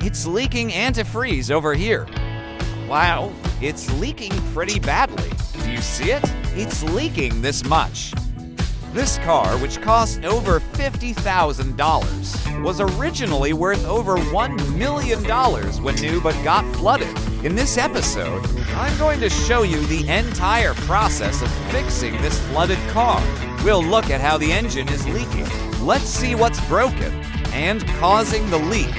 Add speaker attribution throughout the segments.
Speaker 1: It's leaking antifreeze over here. Wow, it's leaking pretty badly. Do you see it? It's leaking this much. This car, which cost over $50,000, was originally worth over $1 million when new but got flooded. In this episode, I'm going to show you the entire process of fixing this flooded car. We'll look at how the engine is leaking. Let's see what's broken and causing the leak.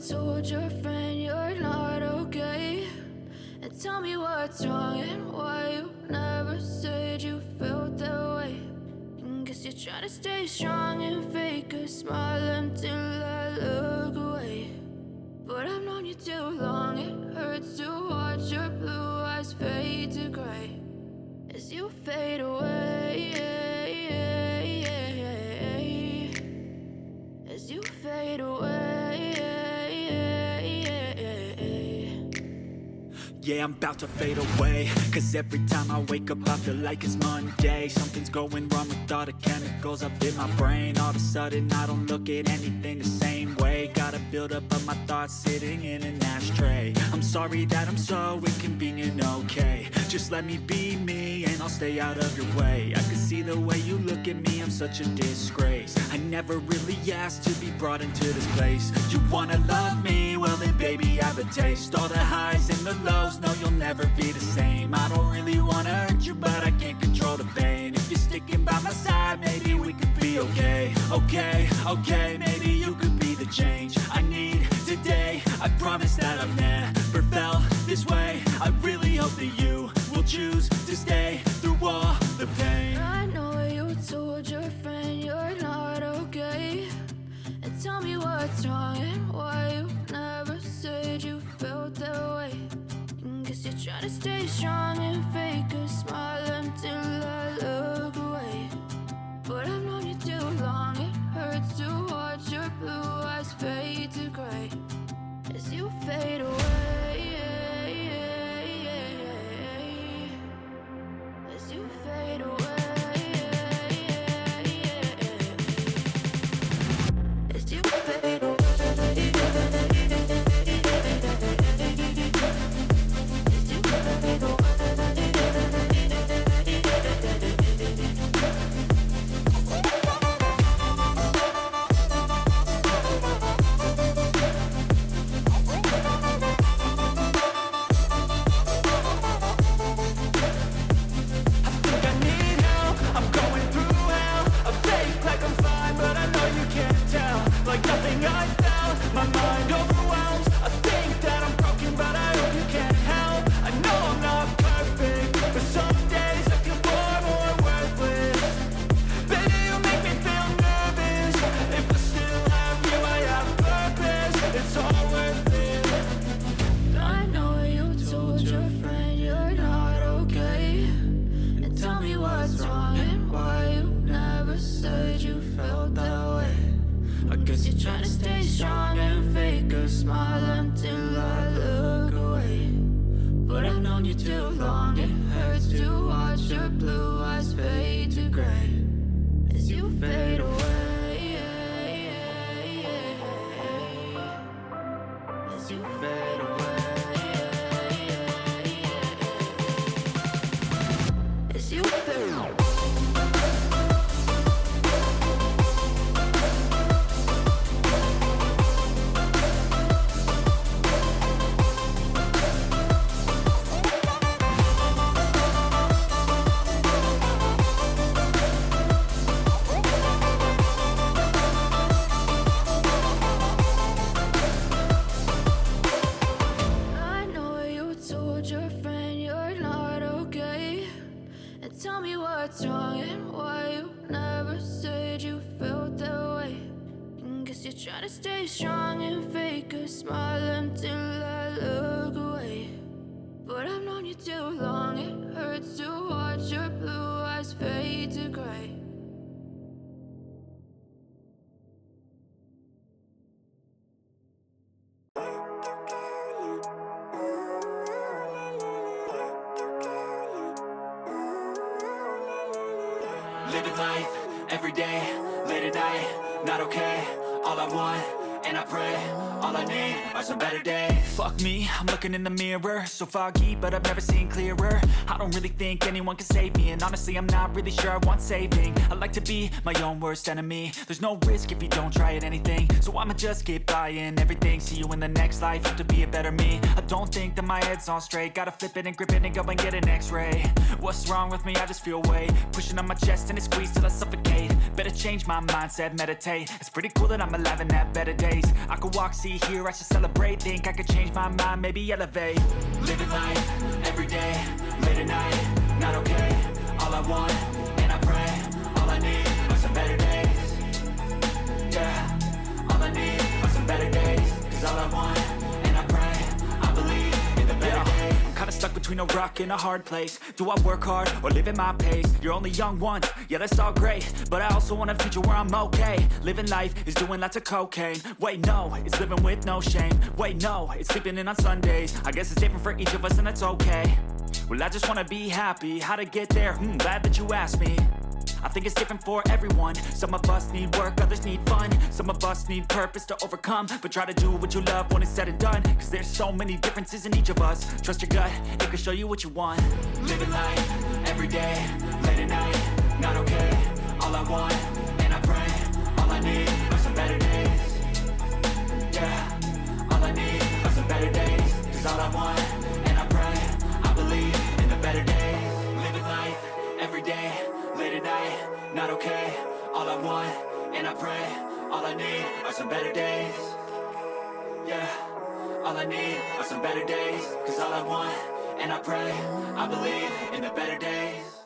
Speaker 2: told your friend you're not okay, and tell me what's wrong and why you never said you felt that way. And guess you're trying to stay strong and fake a smile until I look away. But I've known you too long, it hurts to watch your blue eyes fade to gray as you fade away, as you fade away.
Speaker 3: Yeah, I'm about to fade away, cause every time I wake up I feel like it's Monday. Something's going wrong with all the chemistry chemicals up in my brain. All of a sudden I don't look at anything the same way. Gotta build up of my thoughts sitting in an ashtray. I'm sorry that I'm so inconvenient, okay. Just let me be me and I'll stay out of your way. I can see the way you look at me, I'm such a disgrace. I never really asked to be brought into this place. You wanna love me? Well then baby, have a taste. All the highs and the lows, no you'll never be the same. I don't really wanna hurt you, but I can't control the pain. If you're sticking by my side, maybe we could be okay. Okay, maybe you could be the change I need today. I promise that I've never felt this way. I really hope that you will choose to stay through all the pain.
Speaker 2: I know you told your friend you're not okay, and tell me what's wrong and why you never said you felt that way. Guess you're trying to stay strong and fake a smile until I look away. But I've known you too long, it hurts to watch your blue eyes fade to gray as you fade away. As you fade away. As you fade away. Try to stay strong and fake a smile until I look away. But I've known you too long, it hurts to watch your blue eyes fade to gray.
Speaker 3: Living life, every day, late at night, not okay. All I want, and I pray, all I need are some better days. Fuck me, I'm looking in the mirror, so foggy, but I've never seen clearer. I don't really think anyone can save me, and honestly I'm not really sure I want saving. I like to be my own worst enemy. There's no risk if you don't try at anything, so I'ma just keep buying everything. See you in the next life, have to be a better me. I don't think that my head's on straight, gotta flip it and grip it and go and get an x-ray. What's wrong with me? I just feel weight pushing on my chest and it squeezes till I suffocate. Better change my mindset, meditate. It's pretty cool that I'm alive and have better days. I could walk, see, hear, I should celebrate. Think I could change my mind, maybe elevate. Living life, every day, late at night, not okay. All I want, and I pray, all I need are some better days. Yeah, all I need are some better days. Cause all I want, and I pray, I believe in the better days. I'm kinda stuck between a rock and a hard place. Do I work hard or live at my pace? You're only young once, yeah that's all great, but I also want a future where I'm okay. Living life is doing lots of cocaine. Wait no, it's living with no shame. Wait no, it's sleeping in on Sundays. I guess it's different for each of us and that's okay. Well I just wanna be happy, how to get there, glad that you asked me. I think it's different for everyone. Some of us need work, others need fun. Some of us need purpose to overcome. But try to do what you love when it's said and done, cause there's so many differences in each of us. Trust your gut, it can show you what you want. Living life, every day, late at night, not okay. All I want, and I pray, all I need are some better days. Yeah, all I need are some better days. Cause all I want, and I pray, I believe in the better days. Living life, every day, late at night, not okay. All I want, and I pray, all I need are some better days. Yeah, all I need are some better days. Cause all I want, and I pray, I believe in the better days.